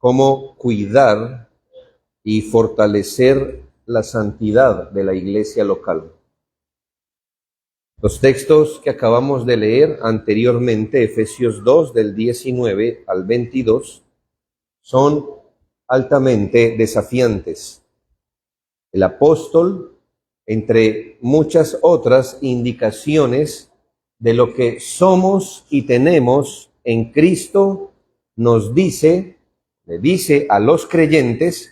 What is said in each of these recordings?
cómo cuidar y fortalecer la santidad de la iglesia local. Los textos que acabamos de leer anteriormente, Efesios 2, del 19 al 22, son altamente desafiantes. El apóstol, entre muchas otras indicaciones de lo que somos y tenemos en Cristo, le dice a los creyentes: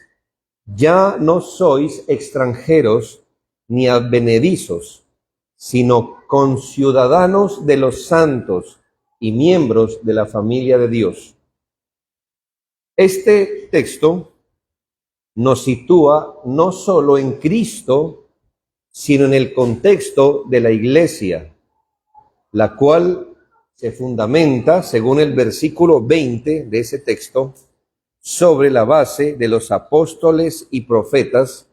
ya no sois extranjeros ni advenedizos, sino conciudadanos de los santos y miembros de la familia de Dios. Este texto nos sitúa no solo en Cristo, sino en el contexto de la iglesia, la cual se fundamenta, según el versículo 20 de ese texto, sobre la base de los apóstoles y profetas,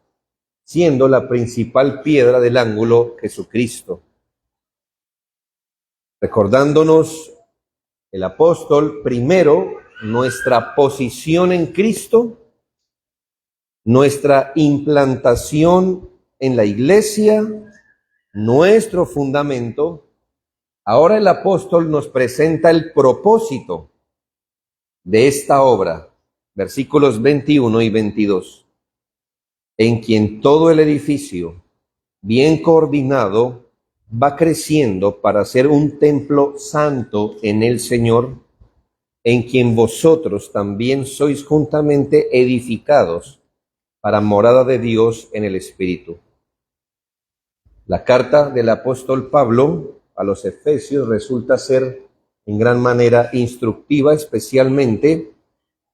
siendo la principal piedra del ángulo Jesucristo. Recordándonos el apóstol primero nuestra posición en Cristo, nuestra implantación en la iglesia, nuestro fundamento. Ahora el apóstol nos presenta el propósito de esta obra, versículos 21 y 22, en quien todo el edificio, bien coordinado, va creciendo para ser un templo santo en el Señor, en quien vosotros también sois juntamente edificados para morada de Dios en el Espíritu. La carta del apóstol Pablo a los Efesios resulta ser en gran manera instructiva, especialmente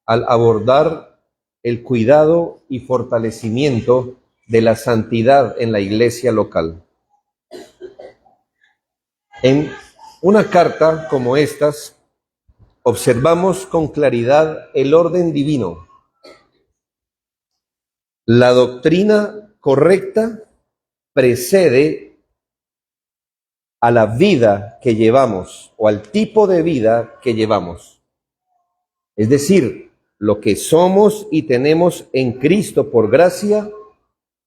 al abordar el cuidado y fortalecimiento de la santidad en la iglesia local. En una carta como estas, observamos con claridad el orden divino. La doctrina correcta precede a la vida que llevamos o al tipo de vida que llevamos. Es decir, lo que somos y tenemos en Cristo por gracia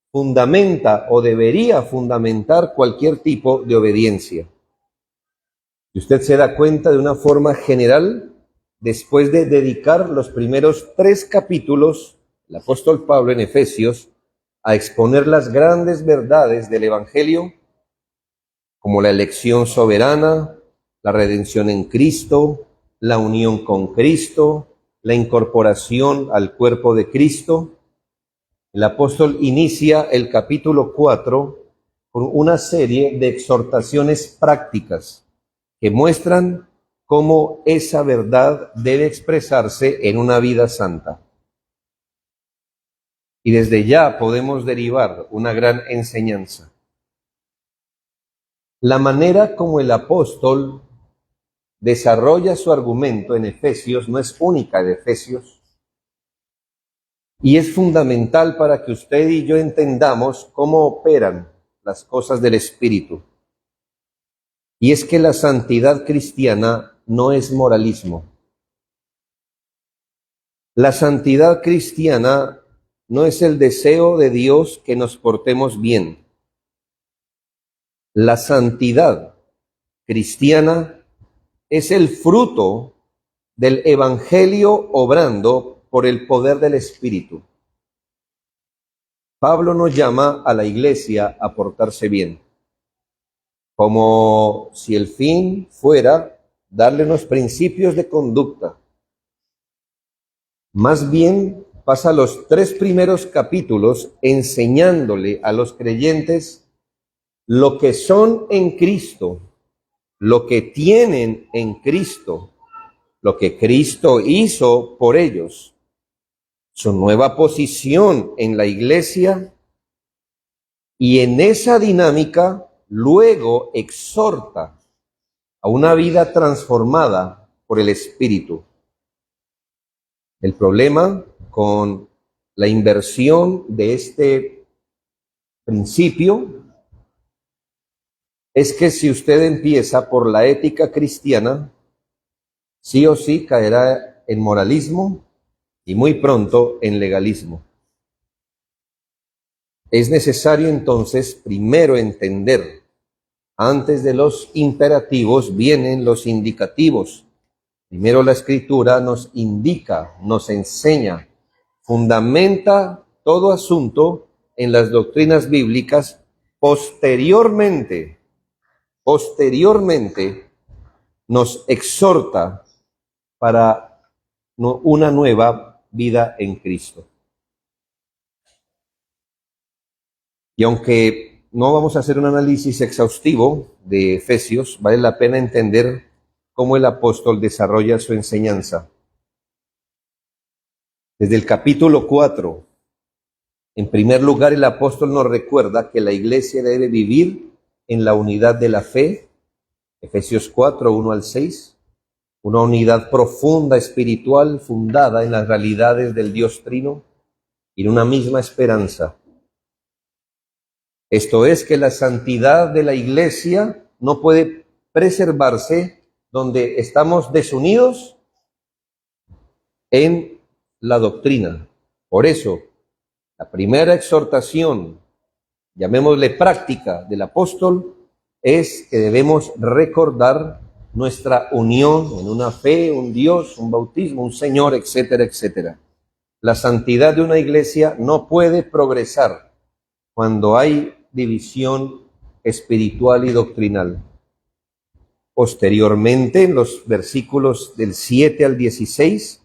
fundamenta o debería fundamentar cualquier tipo de obediencia. Y usted se da cuenta de una forma general, después de dedicar los primeros 3 capítulos, el apóstol Pablo en Efesios, a exponer las grandes verdades del Evangelio, como la elección soberana, la redención en Cristo, la unión con Cristo, la incorporación al cuerpo de Cristo. El apóstol inicia el capítulo 4 con una serie de exhortaciones prácticas que muestran cómo esa verdad debe expresarse en una vida santa. Y desde ya podemos derivar una gran enseñanza. La manera como el apóstol desarrolla su argumento en Efesios no es única de Efesios, y es fundamental para que usted y yo entendamos cómo operan las cosas del Espíritu. Y es que la santidad cristiana no es moralismo. La santidad cristiana no es el deseo de Dios que nos portemos bien. La santidad cristiana es el fruto del Evangelio obrando por el poder del Espíritu. Pablo nos llama a la iglesia a portarse bien, como si el fin fuera darle unos principios de conducta. Más bien pasa los 3 primeros capítulos enseñándole a los creyentes lo que son en Cristo, lo que tienen en Cristo, lo que Cristo hizo por ellos, su nueva posición en la iglesia, y en esa dinámica luego exhorta a una vida transformada por el Espíritu. El problema con la inversión de este principio es que si usted empieza por la ética cristiana, sí o sí caerá en moralismo y muy pronto en legalismo. Es necesario entonces primero entender, antes de los imperativos vienen los indicativos. Primero la Escritura nos indica, nos enseña, fundamenta todo asunto en las doctrinas bíblicas. Posteriormente nos exhorta para una nueva vida en Cristo. Y aunque no vamos a hacer un análisis exhaustivo de Efesios, vale la pena entender cómo el apóstol desarrolla su enseñanza. Desde el capítulo 4, en primer lugar, el apóstol nos recuerda que la iglesia debe vivir en la unidad de la fe, Efesios 4, 1 al 6, una unidad profunda, espiritual, fundada en las realidades del Dios Trino y en una misma esperanza. Esto es que la santidad de la iglesia no puede preservarse donde estamos desunidos en la doctrina. Por eso, la primera exhortación, llamémosle práctica, del apóstol es que debemos recordar nuestra unión en una fe, un Dios, un bautismo, un Señor, etcétera, etcétera. La santidad de una iglesia no puede progresar cuando hay división espiritual y doctrinal. Posteriormente, en los versículos del 7 al 16,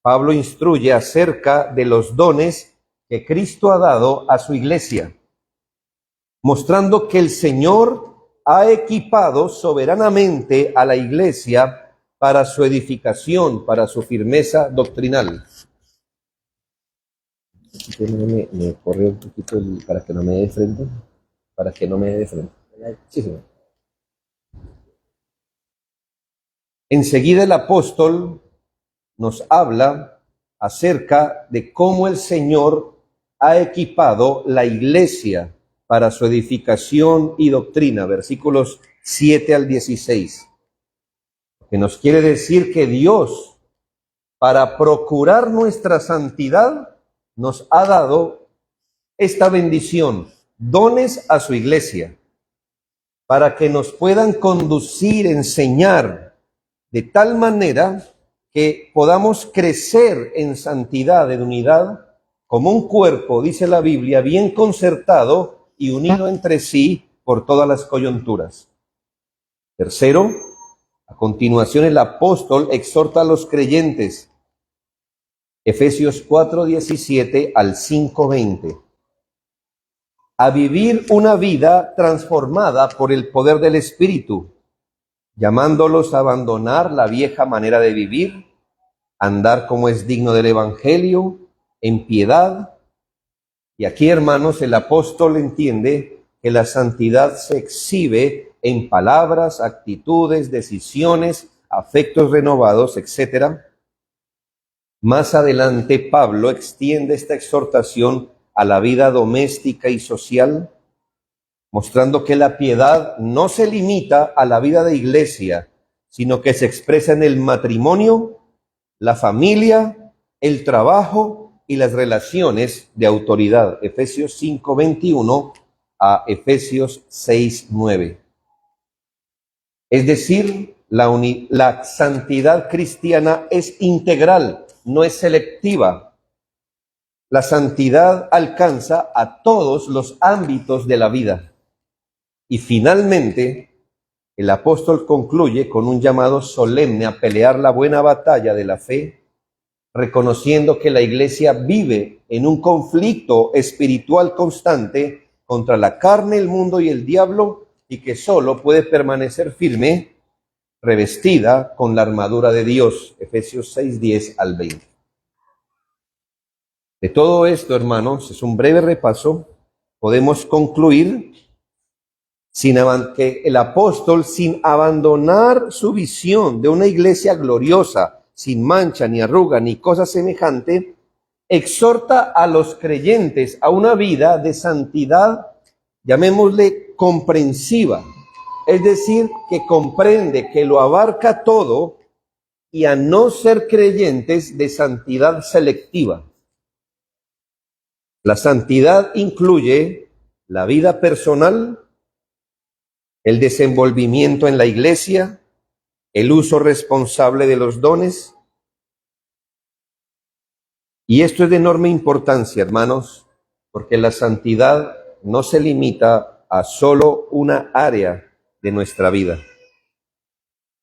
Pablo instruye acerca de los dones que Cristo ha dado a su iglesia, mostrando que el Señor ha equipado soberanamente a la iglesia para su edificación, para su firmeza doctrinal. Me corre un poquito para que no me dé frente. Para que no me dé frente. Sí, señor. Enseguida el apóstol nos habla acerca de cómo el Señor ha equipado la iglesia para su edificación y doctrina, versículos 7 al 16, que nos quiere decir que Dios, para procurar nuestra santidad, nos ha dado esta bendición, dones a su iglesia, para que nos puedan conducir, enseñar, de tal manera que podamos crecer en santidad, en unidad, como un cuerpo, dice la Biblia, bien concertado y unido entre sí por todas las coyunturas. Tercero, a continuación el apóstol exhorta a los creyentes, Efesios 4:17 al 5:20, a vivir una vida transformada por el poder del Espíritu, llamándolos a abandonar la vieja manera de vivir, andar como es digno del Evangelio, en piedad. Y aquí, hermanos, el apóstol entiende que la santidad se exhibe en palabras, actitudes, decisiones, afectos renovados, etc. Más adelante, Pablo extiende esta exhortación a la vida doméstica y social, mostrando que la piedad no se limita a la vida de iglesia, sino que se expresa en el matrimonio, la familia, el trabajo y las relaciones de autoridad. Efesios 5:21 a Efesios 6:9. Es decir, la santidad cristiana es integral, no es selectiva. La santidad alcanza a todos los ámbitos de la vida. Y finalmente, el apóstol concluye con un llamado solemne a pelear la buena batalla de la fe, reconociendo que la iglesia vive en un conflicto espiritual constante contra la carne, el mundo y el diablo, y que solo puede permanecer firme, revestida con la armadura de Dios. Efesios 6:10 al 20. De todo esto, hermanos, es un breve repaso. Podemos concluir que el apóstol, sin abandonar su visión de una iglesia gloriosa, sin mancha, ni arruga, ni cosa semejante, exhorta a los creyentes a una vida de santidad, llamémosle comprensiva, es decir, que comprende, que lo abarca todo, y a no ser creyentes de santidad selectiva. La santidad incluye la vida personal, el desenvolvimiento en la iglesia, el uso responsable de los dones. Y esto es de enorme importancia, hermanos, porque la santidad no se limita a solo una área de nuestra vida.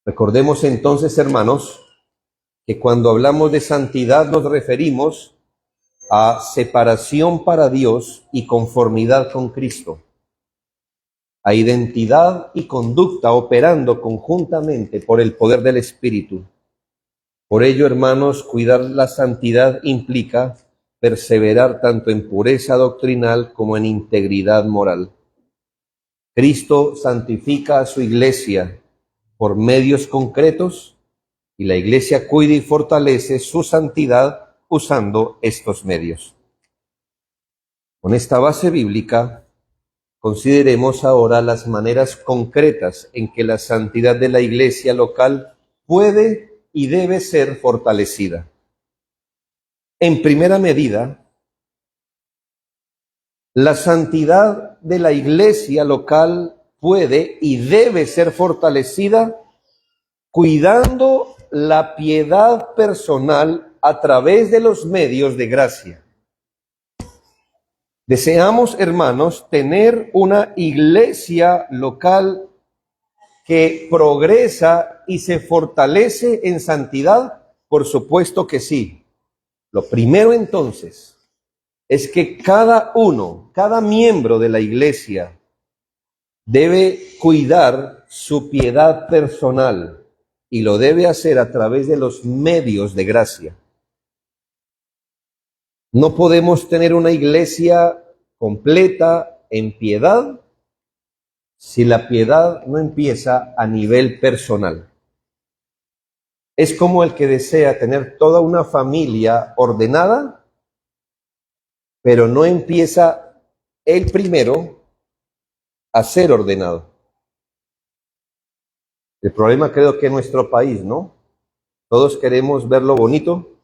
Recordemos entonces, hermanos, que cuando hablamos de santidad nos referimos a separación para Dios y conformidad con Cristo, a identidad y conducta operando conjuntamente por el poder del Espíritu. Por ello, hermanos, cuidar la santidad implica perseverar tanto en pureza doctrinal como en integridad moral. Cristo santifica a su iglesia por medios concretos y la iglesia cuida y fortalece su santidad usando estos medios. Con esta base bíblica, consideremos ahora las maneras concretas en que la santidad de la iglesia local puede y debe ser fortalecida. En primera medida, la santidad de la iglesia local puede y debe ser fortalecida cuidando la piedad personal a través de los medios de gracia. Deseamos, hermanos, tener una iglesia local que progresa y se fortalece en santidad. Por supuesto que sí. Lo primero entonces es que cada miembro de la iglesia debe cuidar su piedad personal y lo debe hacer a través de los medios de gracia. No podemos tener una iglesia completa en piedad si la piedad no empieza a nivel personal. Es como el que desea tener toda una familia ordenada, pero no empieza él primero a ser ordenado. El problema creo que en nuestro país, ¿no? Todos queremos verlo bonito,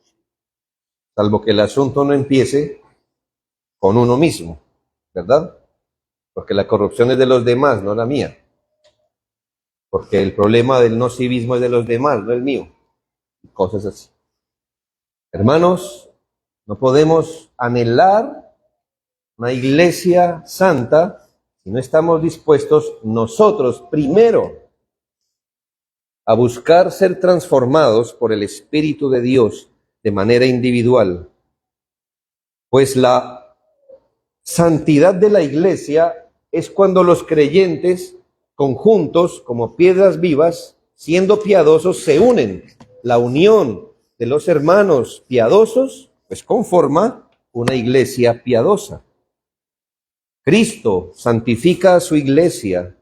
salvo que el asunto no empiece con uno mismo, ¿verdad? Porque la corrupción es de los demás, no la mía. Porque el problema del no civismo es de los demás, no el mío. Cosas así. Hermanos, no podemos anhelar una iglesia santa si no estamos dispuestos nosotros primero a buscar ser transformados por el Espíritu de Dios de manera individual. Pues la santidad de la iglesia es cuando los creyentes conjuntos como piedras vivas, siendo piadosos, se unen. La unión de los hermanos piadosos, pues conforma una iglesia piadosa. Cristo santifica a su iglesia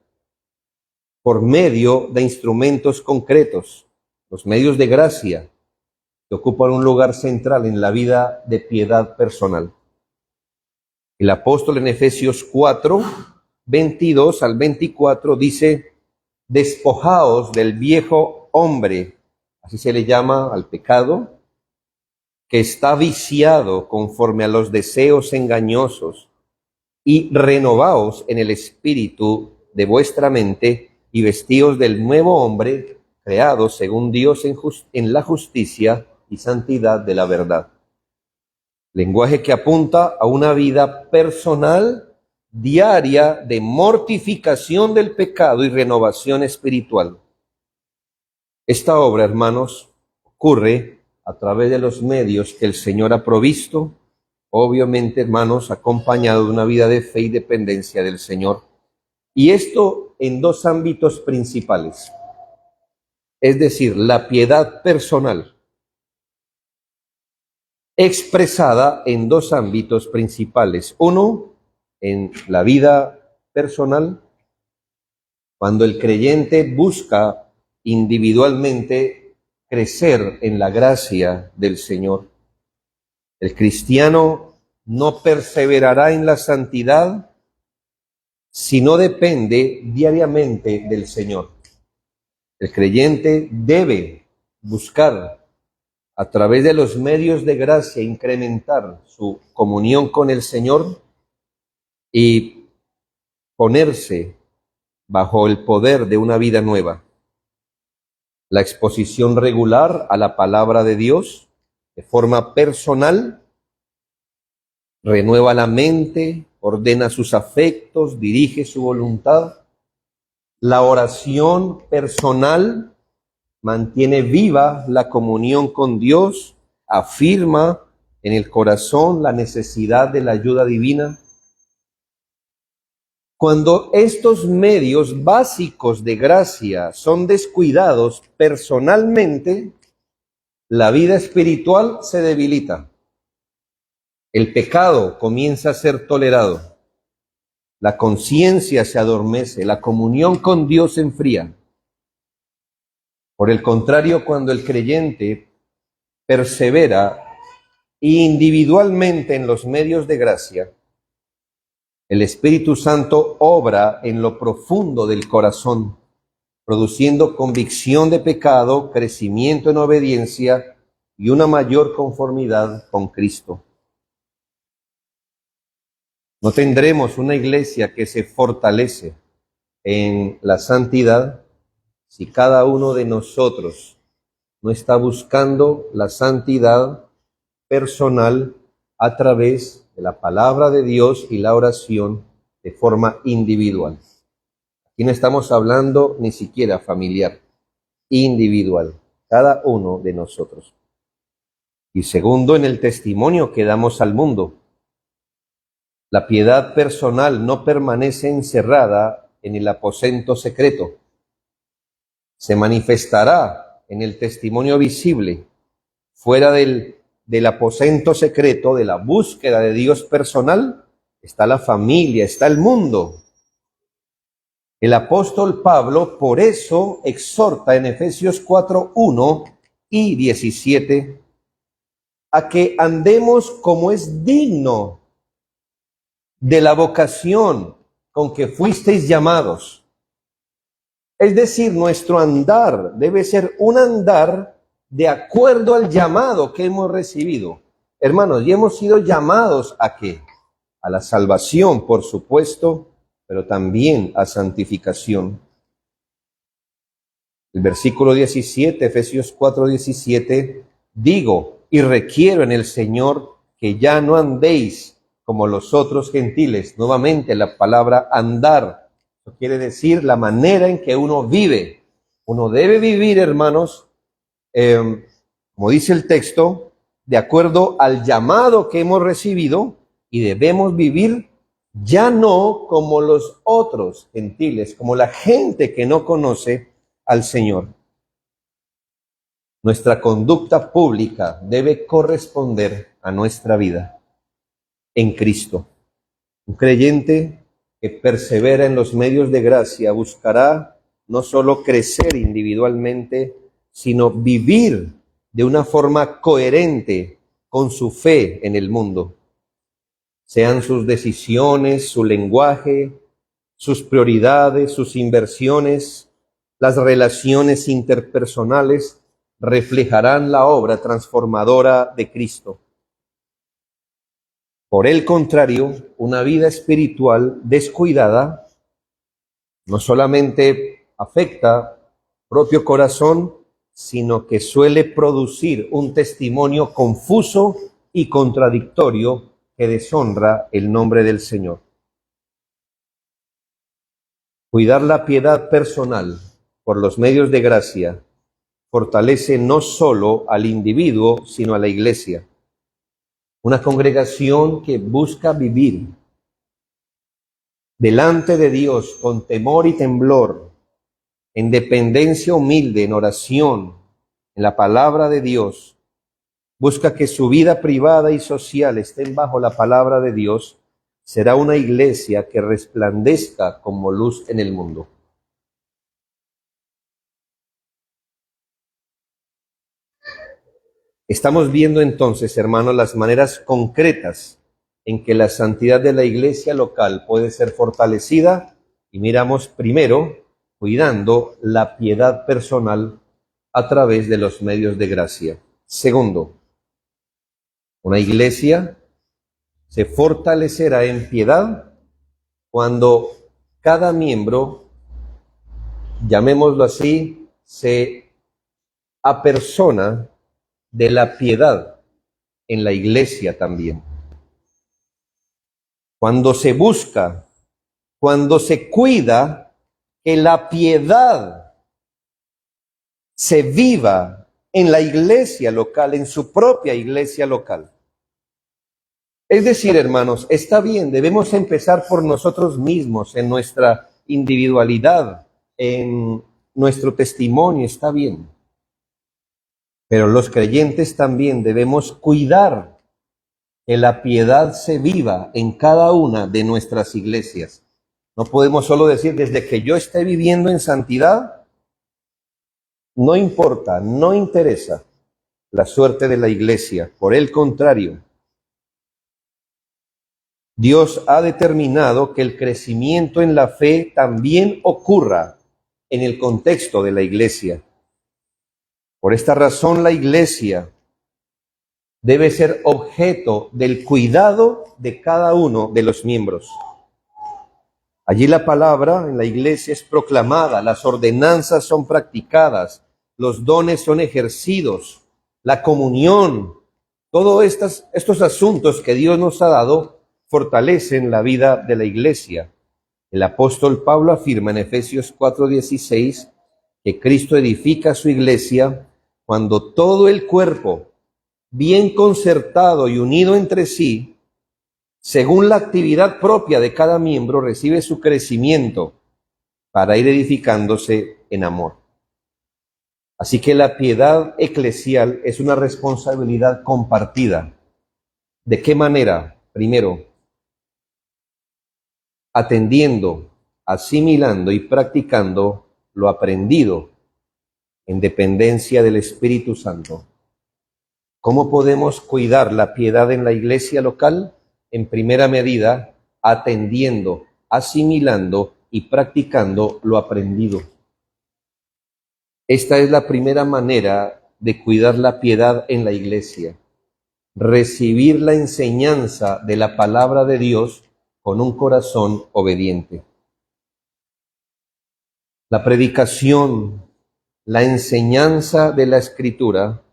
por medio de instrumentos concretos, los medios de gracia, que ocupan un lugar central en la vida de piedad personal. El apóstol en Efesios 4, 22 al 24 dice: despojaos del viejo hombre, así se le llama al pecado, que está viciado conforme a los deseos engañosos, y renovaos en el espíritu de vuestra mente, y vestíos del nuevo hombre, creado según Dios en la justicia y santidad de la verdad. Lenguaje que apunta a una vida personal, diaria, de mortificación del pecado y renovación espiritual. Esta obra, hermanos, ocurre a través de los medios que el Señor ha provisto, obviamente, hermanos, acompañado de una vida de fe y dependencia del Señor. Y esto en dos ámbitos principales, es decir, la piedad personal, expresada en dos ámbitos principales. Uno, en la vida personal, cuando el creyente busca individualmente crecer en la gracia del Señor. El cristiano no perseverará en la santidad si no depende diariamente del Señor. El creyente debe buscar a través de los medios de gracia incrementar su comunión con el Señor y ponerse bajo el poder de una vida nueva. La exposición regular a la palabra de Dios de forma personal renueva la mente, ordena sus afectos, dirige su voluntad. La oración personal mantiene viva la comunión con Dios, afirma en el corazón la necesidad de la ayuda divina. Cuando estos medios básicos de gracia son descuidados personalmente, la vida espiritual se debilita. El pecado comienza a ser tolerado. La conciencia se adormece, la comunión con Dios se enfría. Por el contrario, cuando el creyente persevera individualmente en los medios de gracia, el Espíritu Santo obra en lo profundo del corazón, produciendo convicción de pecado, crecimiento en obediencia y una mayor conformidad con Cristo. No tendremos una iglesia que se fortalece en la santidad si cada uno de nosotros no está buscando la santidad personal a través de la palabra de Dios y la oración de forma individual. Aquí no estamos hablando ni siquiera familiar, individual, cada uno de nosotros. Y segundo, en el testimonio que damos al mundo. La piedad personal no permanece encerrada en el aposento secreto. Se manifestará en el testimonio visible, fuera del aposento secreto, de la búsqueda de Dios personal, está la familia, está el mundo. El apóstol Pablo por eso exhorta en Efesios 4:1 y 17 a que andemos como es digno de la vocación con que fuisteis llamados. Es decir, nuestro andar debe ser un andar de acuerdo al llamado que hemos recibido. Hermanos, y hemos sido llamados ¿a qué? A la salvación, por supuesto, pero también a santificación. El versículo 17, Efesios 4:17, digo y requiero en el Señor que ya no andéis como los otros gentiles. Nuevamente la palabra andar, eso quiere decir la manera en que uno vive. Uno debe vivir, hermanos, como dice el texto, de acuerdo al llamado que hemos recibido, y debemos vivir ya no como los otros gentiles, como la gente que no conoce al Señor. Nuestra conducta pública debe corresponder a nuestra vida en Cristo. Un creyente que persevera en los medios de gracia buscará no solo crecer individualmente, sino vivir de una forma coherente con su fe en el mundo. Sean sus decisiones, su lenguaje, sus prioridades, sus inversiones, las relaciones interpersonales, reflejarán la obra transformadora de Cristo. Por el contrario, una vida espiritual descuidada no solamente afecta al propio corazón, sino que suele producir un testimonio confuso y contradictorio que deshonra el nombre del Señor. Cuidar la piedad personal por los medios de gracia fortalece no solo al individuo, sino a la iglesia. Una congregación que busca vivir delante de Dios con temor y temblor, en dependencia humilde, en oración, en la palabra de Dios, busca que su vida privada y social estén bajo la palabra de Dios, será una iglesia que resplandezca como luz en el mundo. Estamos viendo entonces, hermanos, las maneras concretas en que la santidad de la iglesia local puede ser fortalecida, y miramos primero cuidando la piedad personal a través de los medios de gracia. Segundo, una iglesia se fortalecerá en piedad cuando cada miembro, llamémoslo así, se apersona de la piedad en la iglesia también. Cuando se busca, cuando se cuida que la piedad se viva en la iglesia local, en su propia iglesia local. Es decir, hermanos, está bien, debemos empezar por nosotros mismos, en nuestra individualidad, en nuestro testimonio, está bien. Pero los creyentes también debemos cuidar que la piedad se viva en cada una de nuestras iglesias. No podemos solo decir, desde que yo esté viviendo en santidad, no importa, no interesa la suerte de la iglesia. Por el contrario, Dios ha determinado que el crecimiento en la fe también ocurra en el contexto de la iglesia. Por esta razón, la iglesia debe ser objeto del cuidado de cada uno de los miembros. Allí la palabra en la iglesia es proclamada, las ordenanzas son practicadas, los dones son ejercidos, la comunión, todos estos asuntos que Dios nos ha dado fortalecen la vida de la iglesia. El apóstol Pablo afirma en Efesios 4:16 que Cristo edifica su iglesia cuando todo el cuerpo, bien concertado y unido entre sí, según la actividad propia de cada miembro, recibe su crecimiento para ir edificándose en amor. Así que la piedad eclesial es una responsabilidad compartida. ¿De qué manera? Primero, atendiendo, asimilando y practicando lo aprendido en dependencia del Espíritu Santo. ¿Cómo podemos cuidar la piedad en la iglesia local? En primera medida, atendiendo, asimilando y practicando lo aprendido. Esta es la primera manera de cuidar la piedad en la iglesia. Recibir la enseñanza de la palabra de Dios con un corazón obediente. La predicación, la enseñanza de la Escritura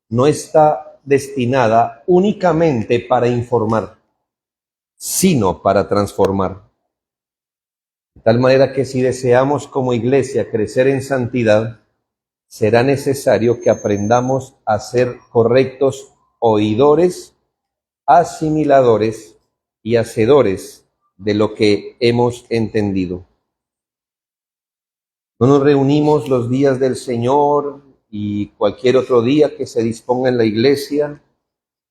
no está destinada únicamente para informar, sino para transformar. De tal manera que si deseamos como iglesia crecer en santidad, será necesario que aprendamos a ser correctos oidores, asimiladores y hacedores de lo que hemos entendido. No nos reunimos los días del Señor y cualquier otro día que se disponga en la iglesia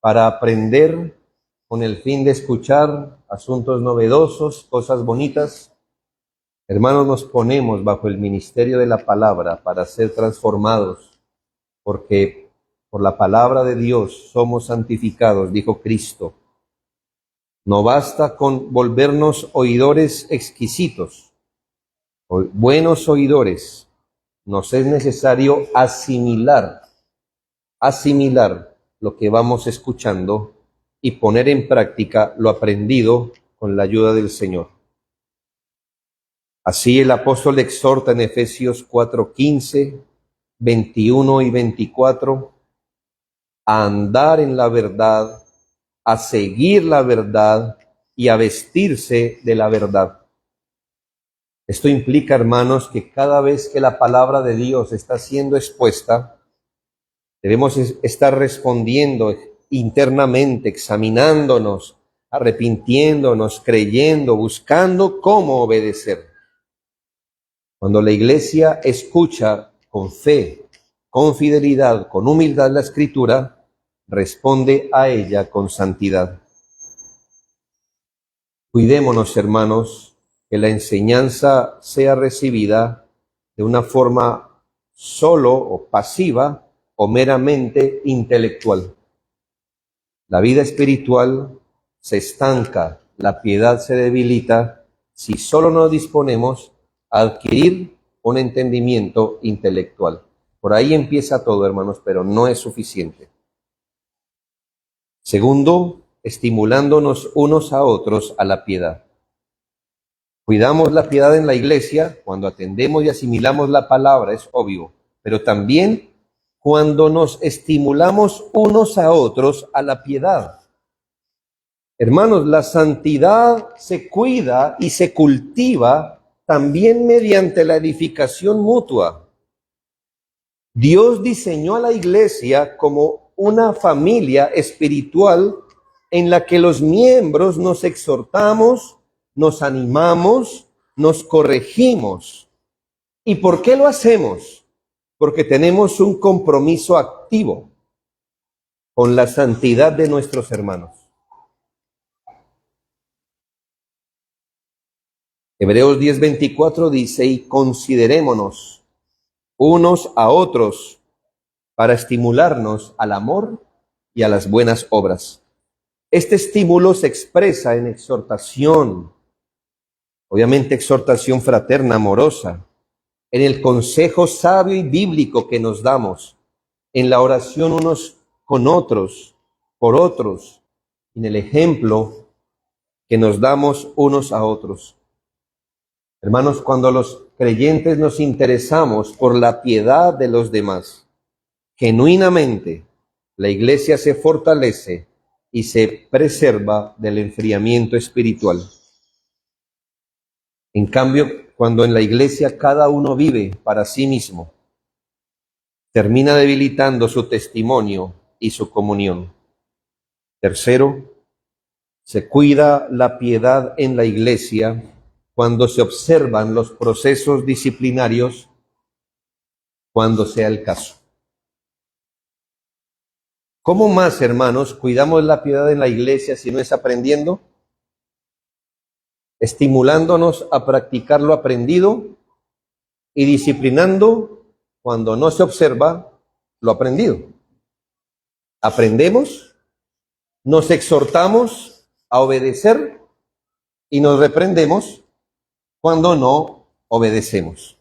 para aprender con el fin de escuchar asuntos novedosos, cosas bonitas. Hermanos, nos ponemos bajo el ministerio de la palabra para ser transformados, porque por la palabra de Dios somos santificados, dijo Cristo. No basta con volvernos oidores exquisitos, buenos oidores. Nos es necesario asimilar lo que vamos escuchando y poner en práctica lo aprendido con la ayuda del Señor. Así el apóstol exhorta en Efesios 4:15, 21 y 24 a andar en la verdad, a seguir la verdad y a vestirse de la verdad. Esto implica, hermanos, que cada vez que la palabra de Dios está siendo expuesta, debemos estar respondiendo internamente, examinándonos, arrepintiéndonos, creyendo, buscando cómo obedecer. Cuando la iglesia escucha con fe, con fidelidad, con humildad la Escritura, responde a ella con santidad. Cuidémonos, hermanos, que la enseñanza sea recibida de una forma solo o pasiva o meramente intelectual. La vida espiritual se estanca, la piedad se debilita si solo nos disponemos a adquirir un entendimiento intelectual. Por ahí empieza todo, hermanos, pero no es suficiente. Segundo, estimulándonos unos a otros a la piedad. Cuidamos la piedad en la iglesia cuando atendemos y asimilamos la palabra, es obvio, pero también cuando nos estimulamos unos a otros a la piedad. Hermanos, la santidad se cuida y se cultiva también mediante la edificación mutua. Dios diseñó a la iglesia como una familia espiritual en la que los miembros nos exhortamos, nos animamos, nos corregimos. ¿Y por qué lo hacemos? Porque tenemos un compromiso activo con la santidad de nuestros hermanos. Hebreos 10:24 dice, y considerémonos unos a otros para estimularnos al amor y a las buenas obras. Este estímulo se expresa en exhortación, obviamente exhortación fraterna, amorosa, en el consejo sabio y bíblico que nos damos, en la oración unos con otros, por otros, en el ejemplo que nos damos unos a otros. Hermanos, cuando los creyentes nos interesamos por la piedad de los demás, genuinamente, la iglesia se fortalece y se preserva del enfriamiento espiritual. En cambio, cuando en la iglesia cada uno vive para sí mismo, termina debilitando su testimonio y su comunión. Tercero, se cuida la piedad en la iglesia cuando se observan los procesos disciplinarios, cuando sea el caso. ¿Cómo más, hermanos, cuidamos la piedad en la iglesia si no es aprendiendo? Estimulándonos a practicar lo aprendido y disciplinando cuando no se observa lo aprendido. Aprendemos, nos exhortamos a obedecer y nos reprendemos cuando no obedecemos.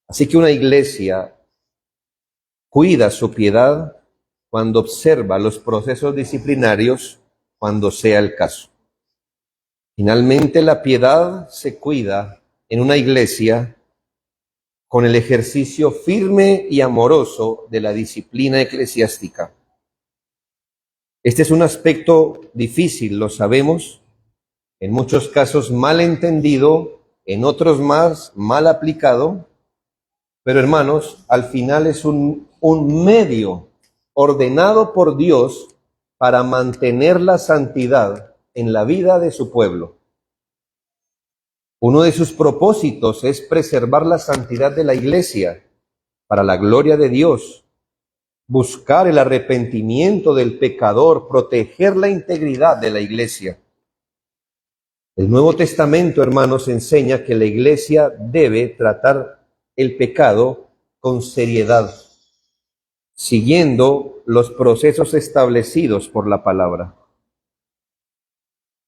Así que una iglesia cuida su piedad cuando observa los procesos disciplinarios, cuando sea el caso. Finalmente, la piedad se cuida en una iglesia con el ejercicio firme y amoroso de la disciplina eclesiástica. Este es un aspecto difícil, lo sabemos, en muchos casos mal entendido, en otros más mal aplicado, pero hermanos, al final es un medio ordenado por Dios para mantener la santidad en la vida de su pueblo. Uno de sus propósitos es preservar la santidad de la iglesia para la gloria de Dios, buscar el arrepentimiento del pecador, proteger la integridad de la iglesia. El Nuevo Testamento, hermanos, enseña que la iglesia debe tratar el pecado con seriedad, siguiendo los procesos establecidos por la palabra.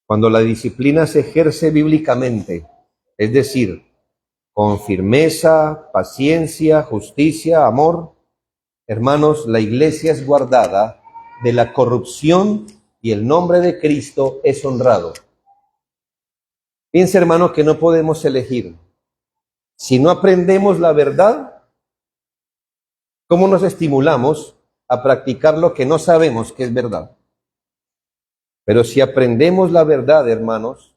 Cuando la disciplina se ejerce bíblicamente, es decir, con firmeza, paciencia, justicia, amor, hermanos, la iglesia es guardada de la corrupción y el nombre de Cristo es honrado. Piensa, hermanos, que no podemos elegir. Si no aprendemos la verdad, ¿cómo nos estimulamos a practicar lo que no sabemos que es verdad? Pero si aprendemos la verdad, hermanos,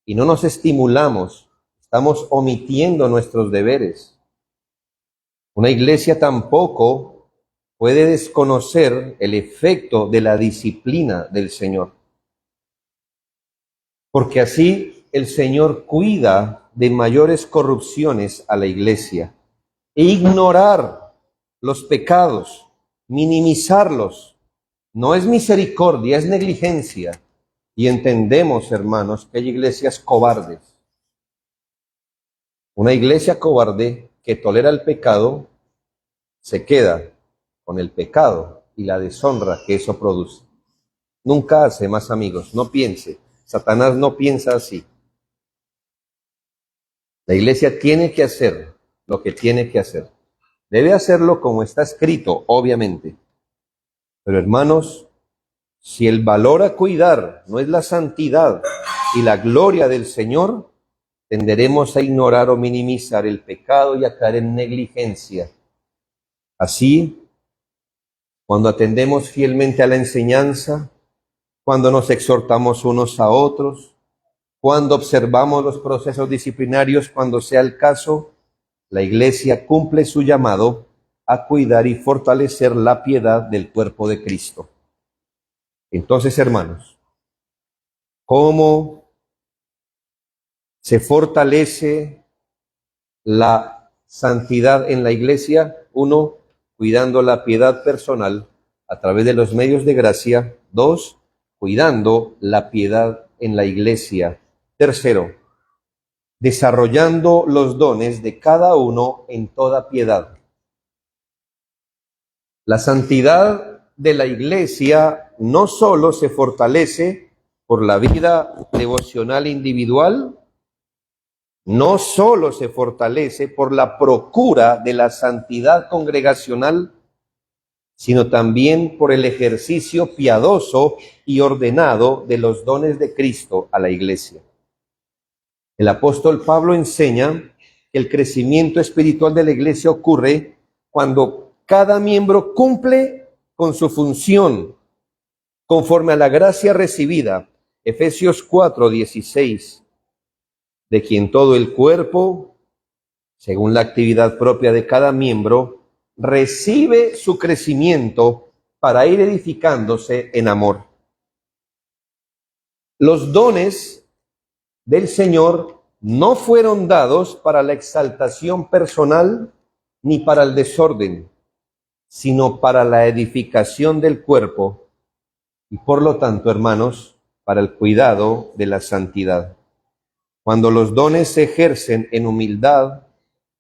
y no nos estimulamos, estamos omitiendo nuestros deberes. Una iglesia tampoco puede desconocer el efecto de la disciplina del Señor. Porque así el Señor cuida de mayores corrupciones a la iglesia. E ignorar los pecados, minimizarlos, no es misericordia, es negligencia. Y entendemos, hermanos, que hay iglesias cobardes. Una iglesia cobarde que tolera el pecado se queda con el pecado y la deshonra que eso produce. Nunca hace, más amigos, no piense. Satanás no piensa así. La iglesia tiene que hacer lo que tiene que hacer. Debe hacerlo como está escrito, obviamente. Pero hermanos, si el valor a cuidar no es la santidad y la gloria del Señor, tenderemos a ignorar o minimizar el pecado y a caer en negligencia. Así, cuando atendemos fielmente a la enseñanza, cuando nos exhortamos unos a otros, cuando observamos los procesos disciplinarios cuando sea el caso, la Iglesia cumple su llamado a cuidar y fortalecer la piedad del cuerpo de Cristo. Entonces, hermanos, ¿cómo se fortalece la santidad en la Iglesia? Uno, cuidando la piedad personal a través de los medios de gracia. Dos, cuidando la piedad en la Iglesia. Tercero, desarrollando los dones de cada uno en toda piedad. La santidad de la Iglesia no solo se fortalece por la vida devocional individual, no solo se fortalece por la procura de la santidad congregacional, sino también por el ejercicio piadoso y ordenado de los dones de Cristo a la Iglesia. El apóstol Pablo enseña que el crecimiento espiritual de la Iglesia ocurre cuando cada miembro cumple con su función conforme a la gracia recibida. Efesios 4:16, de quien todo el cuerpo, según la actividad propia de cada miembro, recibe su crecimiento para ir edificándose en amor. Los dones del Señor no fueron dados para la exaltación personal ni para el desorden, sino para la edificación del cuerpo y por lo tanto, hermanos, para el cuidado de la santidad. Cuando los dones se ejercen en humildad,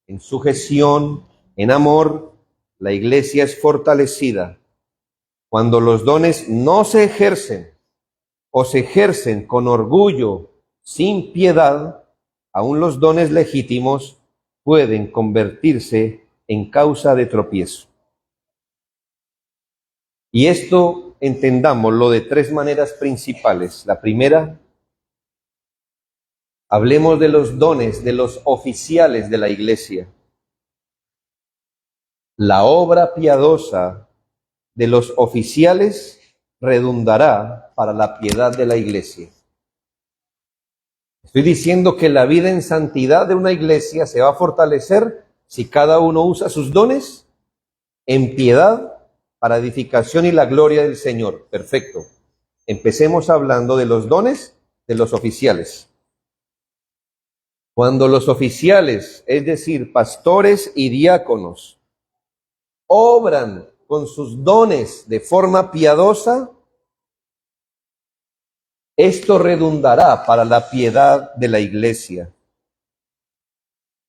en sujeción, en amor, la Iglesia es fortalecida. Cuando los dones no se ejercen o se ejercen con orgullo, sin piedad, aún los dones legítimos pueden convertirse en causa de tropiezo. Y esto entendámoslo de tres maneras principales. La primera, hablemos de los dones de los oficiales de la Iglesia. La obra piadosa de los oficiales redundará para la piedad de la Iglesia. Estoy diciendo que la vida en santidad de una iglesia se va a fortalecer si cada uno usa sus dones en piedad para edificación y la gloria del Señor. Perfecto. Empecemos hablando de los dones de los oficiales. Cuando los oficiales, es decir, pastores y diáconos, obran con sus dones de forma piadosa, esto redundará para la piedad de la iglesia.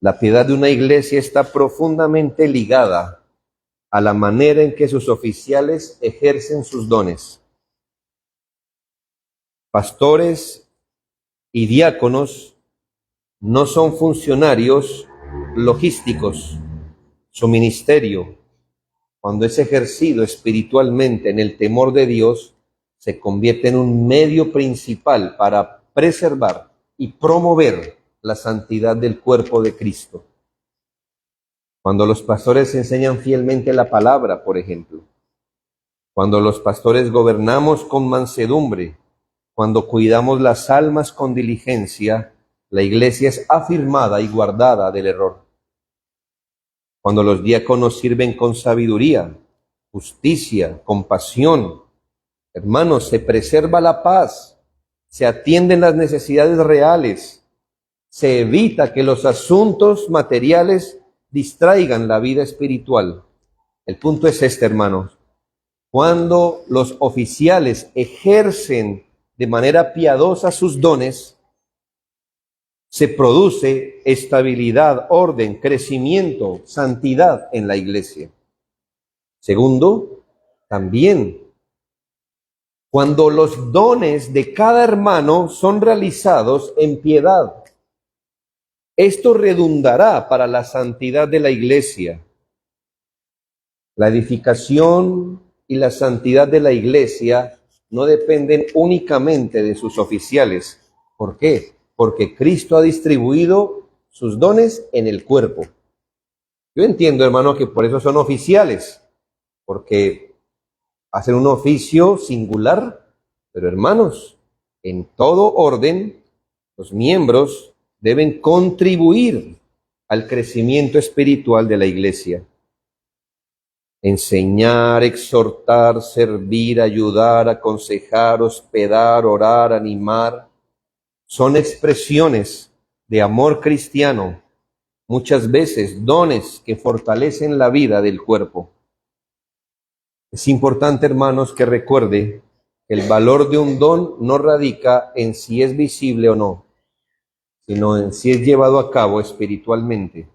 La piedad de una iglesia está profundamente ligada a la manera en que sus oficiales ejercen sus dones. Pastores y diáconos no son funcionarios logísticos. Su ministerio, cuando es ejercido espiritualmente en el temor de Dios, se convierte en un medio principal para preservar y promover la santidad del cuerpo de Cristo. Cuando los pastores enseñan fielmente la palabra, por ejemplo, cuando los pastores gobernamos con mansedumbre, cuando cuidamos las almas con diligencia, la iglesia es afirmada y guardada del error. Cuando los diáconos sirven con sabiduría, justicia, compasión, hermanos, se preserva la paz, se atienden las necesidades reales, se evita que los asuntos materiales distraigan la vida espiritual. El punto es este, hermanos. Cuando los oficiales ejercen de manera piadosa sus dones, se produce estabilidad, orden, crecimiento, santidad en la iglesia. Segundo, también cuando los dones de cada hermano son realizados en piedad, esto redundará para la santidad de la iglesia. La edificación y la santidad de la iglesia no dependen únicamente de sus oficiales. ¿Por qué? Porque Cristo ha distribuido sus dones en el cuerpo. Yo entiendo, hermano, que por eso son oficiales, porque hacen un oficio singular, pero hermanos, en todo orden, los miembros deben contribuir al crecimiento espiritual de la iglesia. Enseñar, exhortar, servir, ayudar, aconsejar, hospedar, orar, animar, son expresiones de amor cristiano, muchas veces dones que fortalecen la vida del cuerpo. Es importante, hermanos, que recuerde que el valor de un don no radica en si es visible o no, sino en si es llevado a cabo espiritualmente.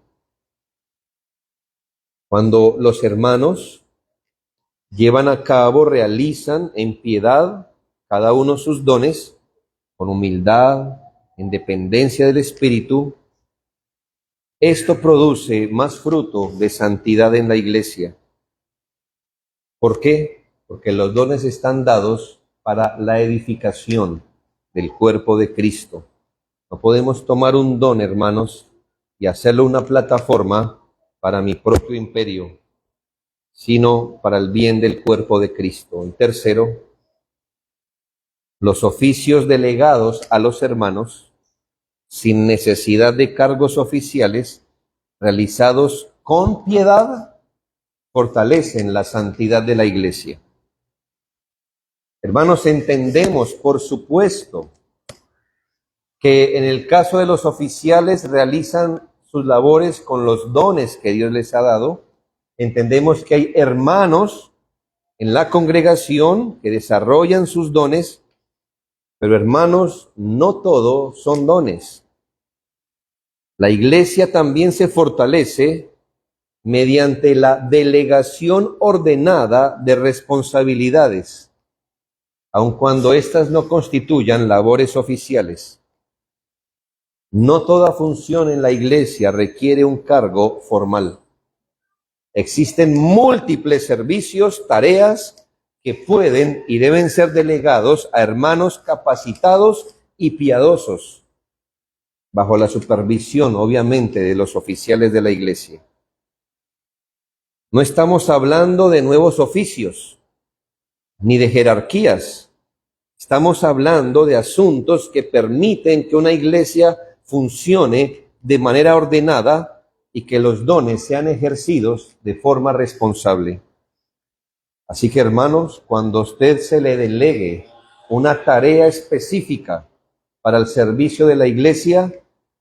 Cuando los hermanos llevan a cabo, realizan en piedad cada uno sus dones, con humildad, en dependencia del Espíritu, esto produce más fruto de santidad en la iglesia. ¿Por qué? Porque los dones están dados para la edificación del cuerpo de Cristo. No podemos tomar un don, hermanos, y hacerlo una plataforma para mi propio imperio, sino para el bien del cuerpo de Cristo. Y tercero, los oficios delegados a los hermanos, sin necesidad de cargos oficiales, realizados con piedad, fortalecen la santidad de la iglesia. Hermanos, entendemos, por supuesto, que en el caso de los oficiales realizan sus labores con los dones que Dios les ha dado. Entendemos que hay hermanos en la congregación que desarrollan sus dones, pero hermanos, no todo son dones. La iglesia también se fortalece mediante la delegación ordenada de responsabilidades, aun cuando éstas no constituyan labores oficiales. No toda función en la iglesia requiere un cargo formal. Existen múltiples servicios, tareas que pueden y deben ser delegados a hermanos capacitados y piadosos, bajo la supervisión, obviamente, de los oficiales de la iglesia. No estamos hablando de nuevos oficios, ni de jerarquías. Estamos hablando de asuntos que permiten que una iglesia funcione de manera ordenada y que los dones sean ejercidos de forma responsable. Así que, hermanos, cuando a usted se le delegue una tarea específica para el servicio de la iglesia,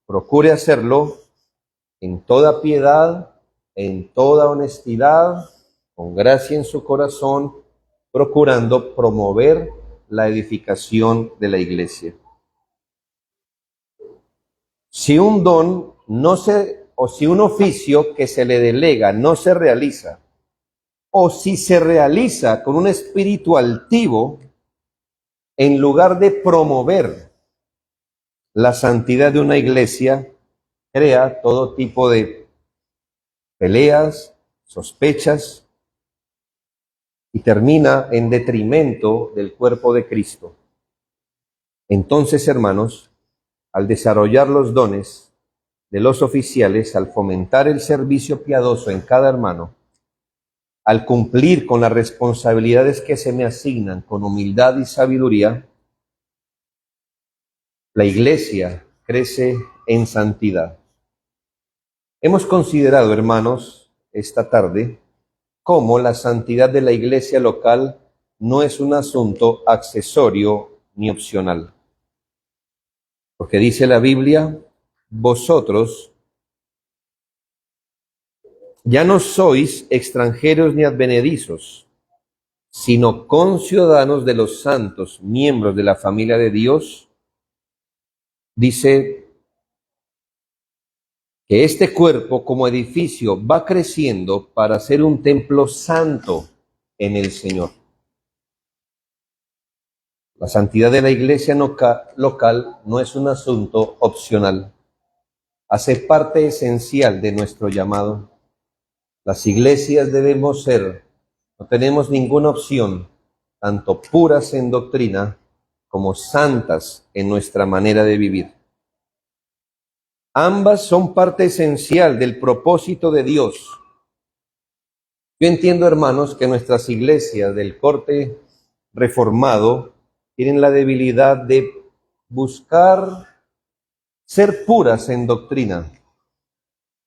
procure hacerlo en toda piedad, en toda honestidad, con gracia en su corazón, procurando promover la edificación de la iglesia. Si un don si un oficio que se le delega no se realiza, o si se realiza con un espíritu altivo, en lugar de promover la santidad de una iglesia, crea todo tipo de peleas, sospechas, y termina en detrimento del cuerpo de Cristo. Entonces, hermanos, al desarrollar los dones de los oficiales, al fomentar el servicio piadoso en cada hermano, al cumplir con las responsabilidades que se me asignan con humildad y sabiduría, la iglesia crece en santidad. Hemos considerado, hermanos, esta tarde, cómo la santidad de la iglesia local no es un asunto accesorio ni opcional. Porque dice la Biblia, vosotros ya no sois extranjeros ni advenedizos, sino conciudadanos de los santos, miembros de la familia de Dios. Dice que este cuerpo como edificio va creciendo para ser un templo santo en el Señor. La santidad de la iglesia local no es un asunto opcional. Hace parte esencial de nuestro llamado. Las iglesias debemos ser, no tenemos ninguna opción, tanto puras en doctrina como santas en nuestra manera de vivir. Ambas son parte esencial del propósito de Dios. Yo entiendo, hermanos, que nuestras iglesias del corte reformado tienen la debilidad de buscar ser puras en doctrina.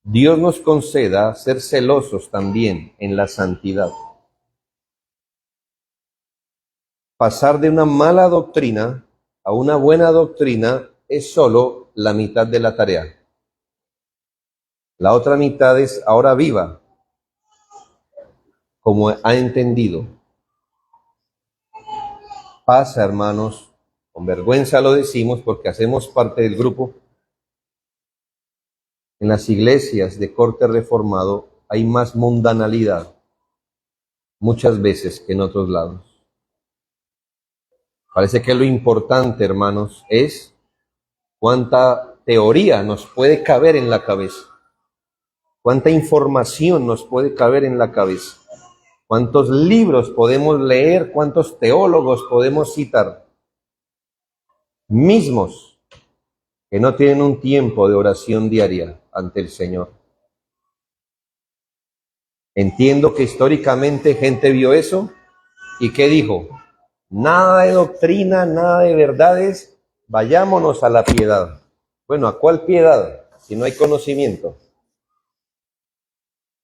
Dios nos conceda ser celosos también en la santidad. Pasar de una mala doctrina a una buena doctrina es solo la mitad de la tarea. La otra mitad es ahora viva, como ha entendido. Pasa, hermanos, con vergüenza lo decimos porque hacemos parte del grupo. En las iglesias de corte reformado hay más mundanalidad, muchas veces, que en otros lados. Parece que lo importante, hermanos, es cuánta teoría nos puede caber en la cabeza, cuánta información nos puede caber en la cabeza, cuántos libros podemos leer, cuántos teólogos podemos citar, mismos que no tienen un tiempo de oración diaria ante el Señor. Entiendo que históricamente gente vio eso y ¿qué dijo? Nada de doctrina, nada de verdades, vayámonos a la piedad. Bueno, ¿a cuál piedad? Si no hay conocimiento.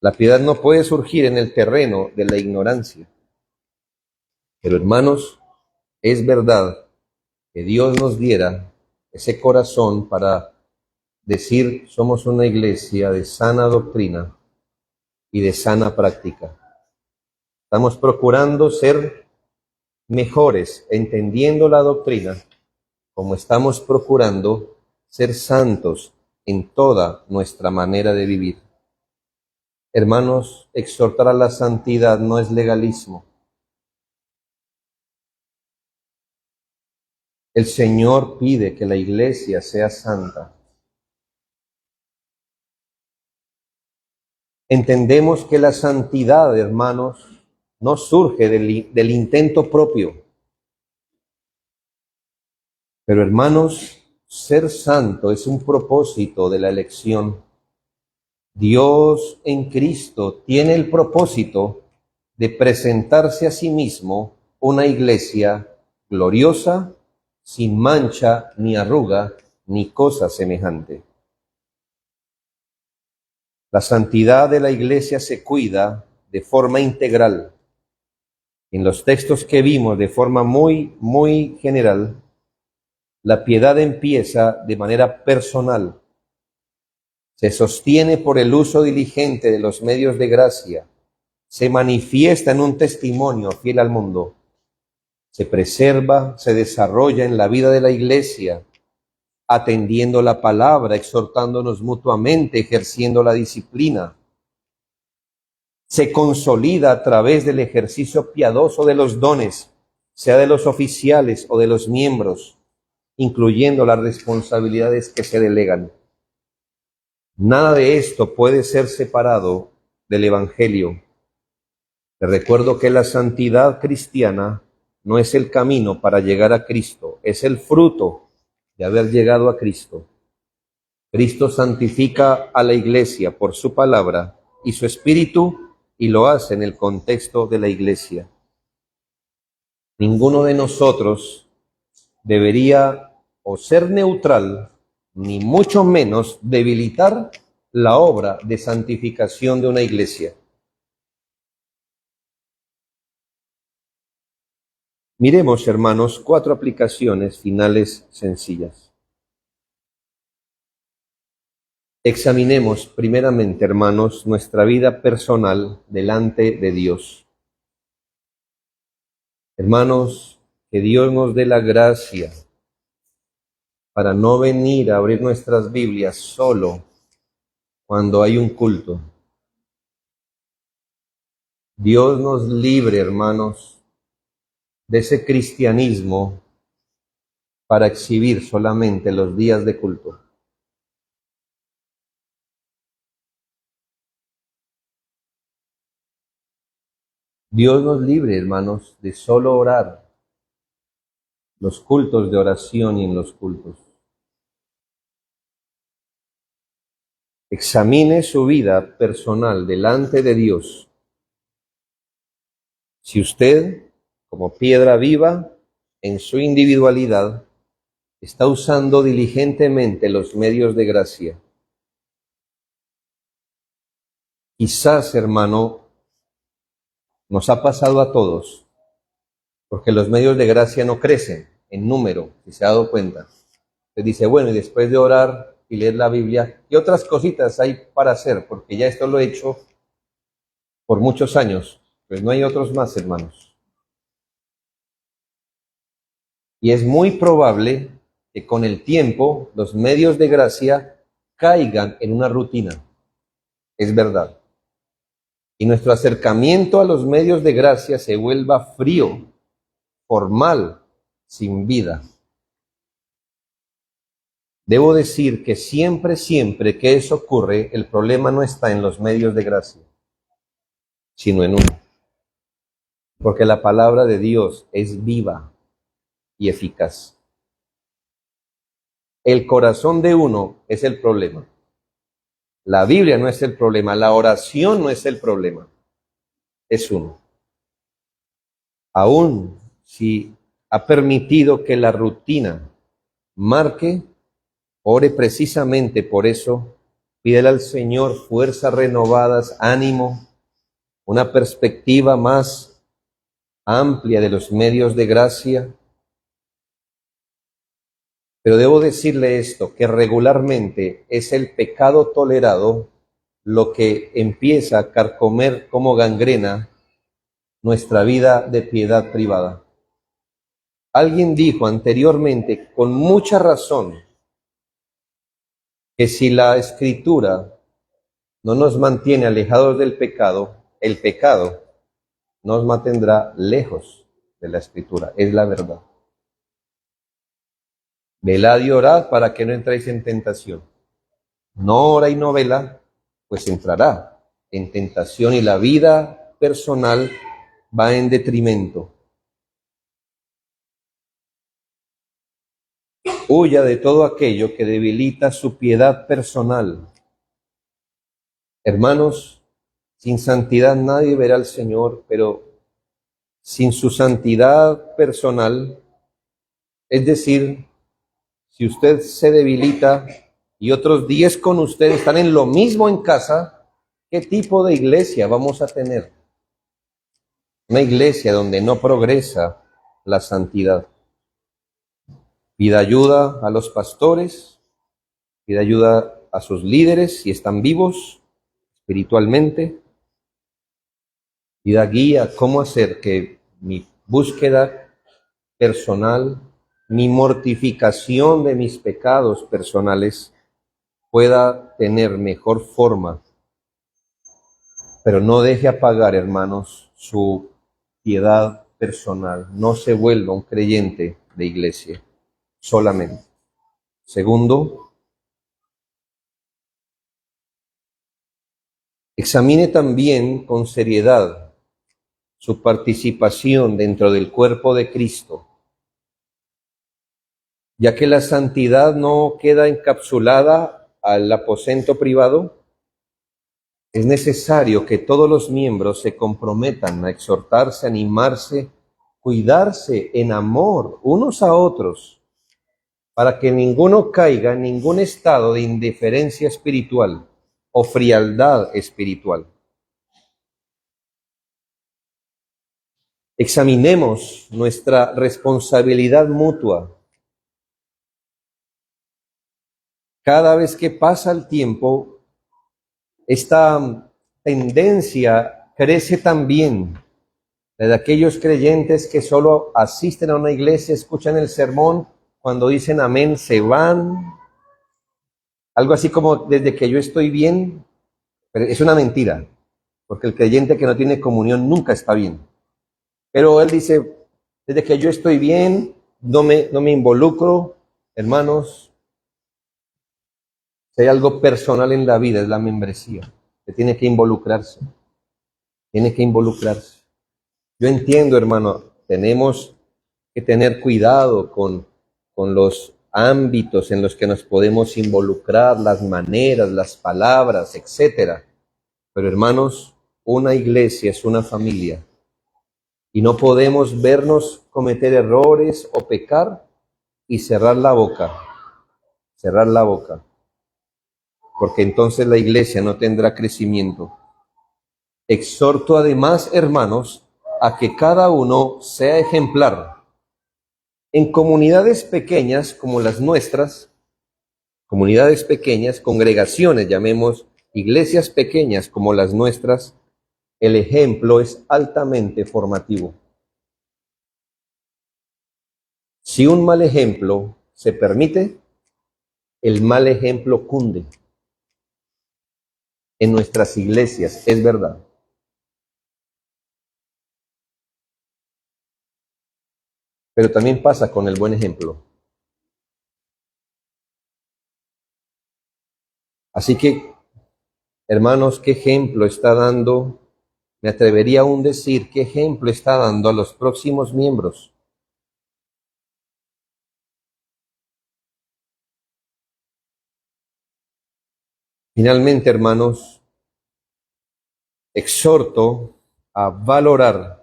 La piedad no puede surgir en el terreno de la ignorancia. Pero hermanos, es verdad que Dios nos diera ese corazón para decir somos una iglesia de sana doctrina y de sana práctica. Estamos procurando ser mejores entendiendo la doctrina, como estamos procurando ser santos en toda nuestra manera de vivir. Hermanos, exhortar a la santidad no es legalismo. El Señor pide que la iglesia sea santa. Entendemos que la santidad, hermanos, no surge del intento propio. Pero hermanos, ser santo es un propósito de la elección. Dios en Cristo tiene el propósito de presentarse a sí mismo una iglesia gloriosa, sin mancha, ni arruga, ni cosa semejante. La santidad de la iglesia se cuida de forma integral. En los textos que vimos de forma muy general, la piedad empieza de manera personal. Se sostiene por el uso diligente de los medios de gracia. Se manifiesta en un testimonio fiel al mundo. Se preserva, se desarrolla en la vida de la iglesia, atendiendo la palabra, exhortándonos mutuamente, ejerciendo la disciplina. Se consolida a través del ejercicio piadoso de los dones, sea de los oficiales o de los miembros, incluyendo las responsabilidades que se delegan. Nada de esto puede ser separado del Evangelio. Te recuerdo que la santidad cristiana no es el camino para llegar a Cristo, es el fruto de haber llegado a Cristo. Cristo santifica a la iglesia por su palabra y su espíritu, y lo hace en el contexto de la iglesia. Ninguno de nosotros debería o ser neutral, ni mucho menos debilitar la obra de santificación de una iglesia. Miremos, hermanos, 4 aplicaciones finales sencillas. Examinemos primeramente, hermanos, nuestra vida personal delante de Dios. Hermanos, que Dios nos dé la gracia para no venir a abrir nuestras Biblias solo cuando hay un culto. Dios nos libre, hermanos, de ese cristianismo para exhibir solamente los días de culto. Dios nos libre, hermanos, de solo orar los cultos de oración y en los cultos. Examine su vida personal delante de Dios. Si usted, como piedra viva, en su individualidad, está usando diligentemente los medios de gracia, quizás, hermano, nos ha pasado a todos, porque los medios de gracia no crecen en número, si se ha dado cuenta. Usted dice, bueno, y después de orar y leer la Biblia, ¿qué otras cositas hay para hacer? Porque ya esto lo he hecho por muchos años, pues no hay otros más, hermanos. Y es muy probable que con el tiempo los medios de gracia caigan en una rutina. Es verdad. Y nuestro acercamiento a los medios de gracia se vuelva frío, formal, sin vida. Debo decir que siempre que eso ocurre, el problema no está en los medios de gracia, sino en uno. Porque la palabra de Dios es viva y eficaz. El corazón de uno es el problema. La Biblia no es el problema, la oración no es el problema, es uno. Aún si ha permitido que la rutina marque, ore precisamente por eso, pídele al Señor fuerzas renovadas, ánimo, una perspectiva más amplia de los medios de gracia. Pero debo decirle esto, que regularmente es el pecado tolerado lo que empieza a carcomer como gangrena nuestra vida de piedad privada. Alguien dijo anteriormente, con mucha razón, que si la Escritura no nos mantiene alejados del pecado, el pecado nos mantendrá lejos de la Escritura. Es la verdad. Velad y orad para que no entréis en tentación. No ora y no vela, pues entrará en tentación y la vida personal va en detrimento. Huya de todo aquello que debilita su piedad personal. Hermanos, sin santidad nadie verá al Señor, pero sin su santidad personal, es decir, si usted se debilita y otros 10 con usted están en lo mismo en casa, ¿qué tipo de iglesia vamos a tener? Una iglesia donde no progresa la santidad. Pida ayuda a los pastores, pida ayuda a sus líderes si están vivos espiritualmente. Pida guía cómo hacer que mi búsqueda personal, mi mortificación de mis pecados personales pueda tener mejor forma. Pero no deje apagar, hermanos, su piedad personal. No se vuelva un creyente de iglesia solamente. Segundo, examine también con seriedad su participación dentro del cuerpo de Cristo, ya que la santidad no queda encapsulada al aposento privado. Es necesario que todos los miembros se comprometan a exhortarse, animarse, cuidarse en amor unos a otros, para que ninguno caiga en ningún estado de indiferencia espiritual o frialdad espiritual. Examinemos nuestra responsabilidad mutua. Cada vez que pasa el tiempo, esta tendencia crece también de aquellos creyentes que solo asisten a una iglesia, escuchan el sermón, cuando dicen amén se van, algo así como desde que yo estoy bien, pero es una mentira, porque el creyente que no tiene comunión nunca está bien. Pero él dice, desde que yo estoy bien, no me involucro, hermanos. Si hay algo personal en la vida, es la membresía. Se tiene que involucrarse. Tiene que involucrarse. Yo entiendo, hermano, tenemos que tener cuidado con los ámbitos en los que nos podemos involucrar, las maneras, las palabras, etcétera. Pero hermanos, una iglesia es una familia y no podemos vernos cometer errores o pecar y cerrar la boca, porque entonces la iglesia no tendrá crecimiento. Exhorto además, hermanos, a que cada uno sea ejemplar. En comunidades pequeñas como las nuestras, comunidades pequeñas, congregaciones, llamemos iglesias pequeñas como las nuestras, el ejemplo es altamente formativo. Si un mal ejemplo se permite, el mal ejemplo cunde. En nuestras iglesias, es verdad. Pero también pasa con el buen ejemplo. Así que, hermanos, ¿qué ejemplo está dando? Me atrevería aún decir, ¿qué ejemplo está dando a los próximos miembros? Finalmente, hermanos, exhorto a valorar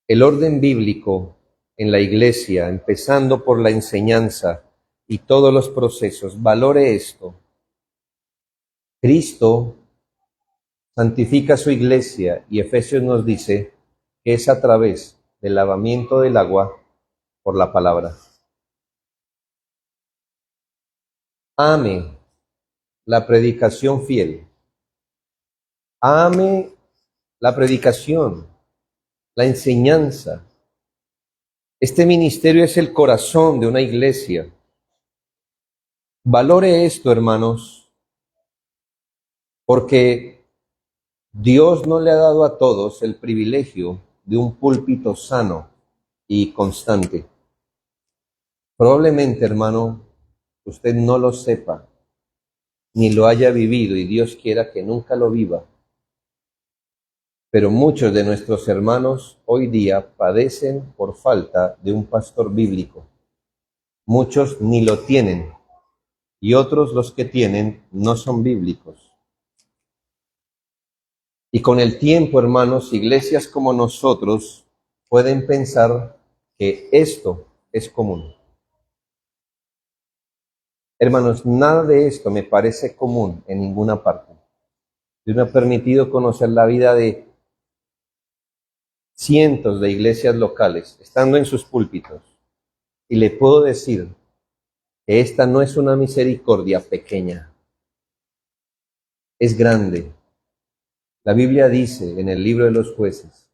el orden bíblico en la iglesia, empezando por la enseñanza y todos los procesos. Valore esto. Cristo santifica su iglesia y Efesios nos dice que es a través del lavamiento del agua por la palabra. Ame la predicación fiel. Ame la predicación, la enseñanza. Este ministerio es el corazón de una iglesia. Valore esto, hermanos, porque Dios no le ha dado a todos el privilegio de un púlpito sano y constante. Probablemente, hermano, usted no lo sepa, ni lo haya vivido, y Dios quiera que nunca lo viva. Pero muchos de nuestros hermanos hoy día padecen por falta de un pastor bíblico. Muchos ni lo tienen, y otros, los que tienen, no son bíblicos. Y con el tiempo, hermanos, iglesias como nosotros pueden pensar que esto es común. Hermanos, nada de esto me parece común en ninguna parte. Dios me ha permitido conocer la vida de cientos de iglesias locales, estando en sus púlpitos, y le puedo decir que esta no es una misericordia pequeña, es grande. La Biblia dice en el libro de los Jueces,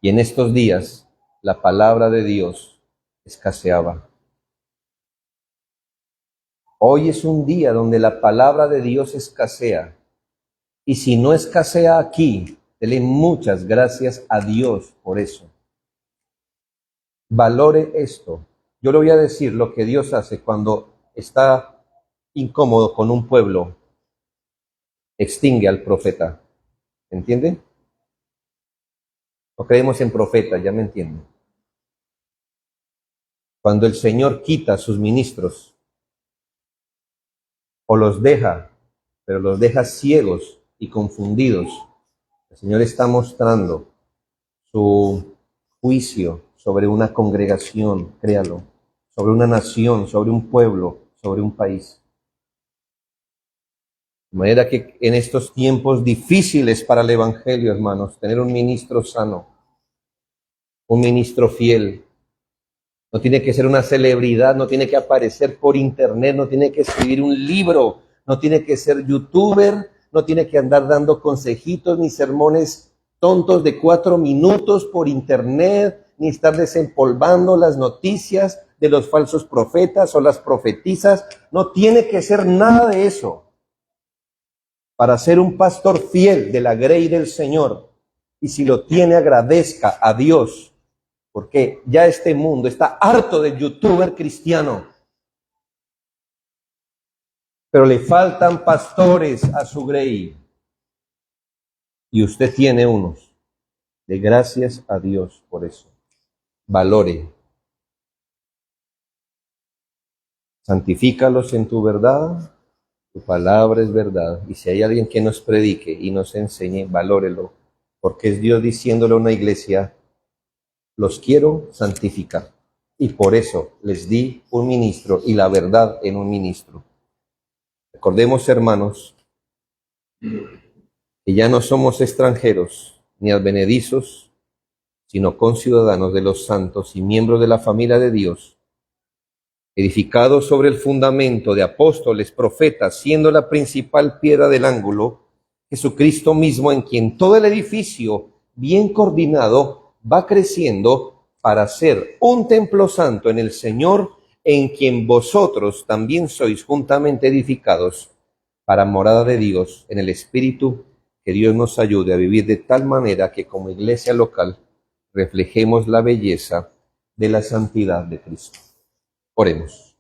y en estos días la palabra de Dios escaseaba. Hoy es un día donde la palabra de Dios escasea, y si no escasea aquí, dele muchas gracias a Dios por eso. Valore esto. Yo le voy a decir lo que Dios hace cuando está incómodo con un pueblo. Extingue al profeta. ¿Entiende? No creemos en profetas, ya me entienden. Cuando el Señor quita a sus ministros, o los deja, pero los deja ciegos y confundidos, el Señor está mostrando su juicio sobre una congregación, créalo, sobre una nación, sobre un pueblo, sobre un país. De manera que en estos tiempos difíciles para el Evangelio, hermanos, tener un ministro sano, un ministro fiel, no tiene que ser una celebridad, no tiene que aparecer por internet, no tiene que escribir un libro, no tiene que ser youtuber, no tiene que andar dando consejitos ni sermones tontos de 4 minutos por internet, ni estar desempolvando las noticias de los falsos profetas o las profetisas. No tiene que ser nada de eso para ser un pastor fiel de la grey del Señor. Y si lo tiene, agradezca a Dios, porque ya este mundo está harto de youtuber cristiano. Pero le faltan pastores a su grey. Y usted tiene unos. De gracias a Dios por eso. Valore. Santifícalos en tu verdad. Tu palabra es verdad. Y si hay alguien que nos predique y nos enseñe, valórelo. Porque es Dios diciéndole a una iglesia, los quiero santificar. Y por eso les di un ministro y la verdad en un ministro. Recordemos, hermanos, que ya no somos extranjeros ni advenedizos, sino conciudadanos de los santos y miembros de la familia de Dios, edificados sobre el fundamento de apóstoles, profetas, siendo la principal piedra del ángulo, Jesucristo mismo, en quien todo el edificio, bien coordinado, va creciendo para ser un templo santo en el Señor, en quien vosotros también sois juntamente edificados para morada de Dios en el Espíritu. Que Dios nos ayude a vivir de tal manera que como iglesia local reflejemos la belleza de la santidad de Cristo. Oremos.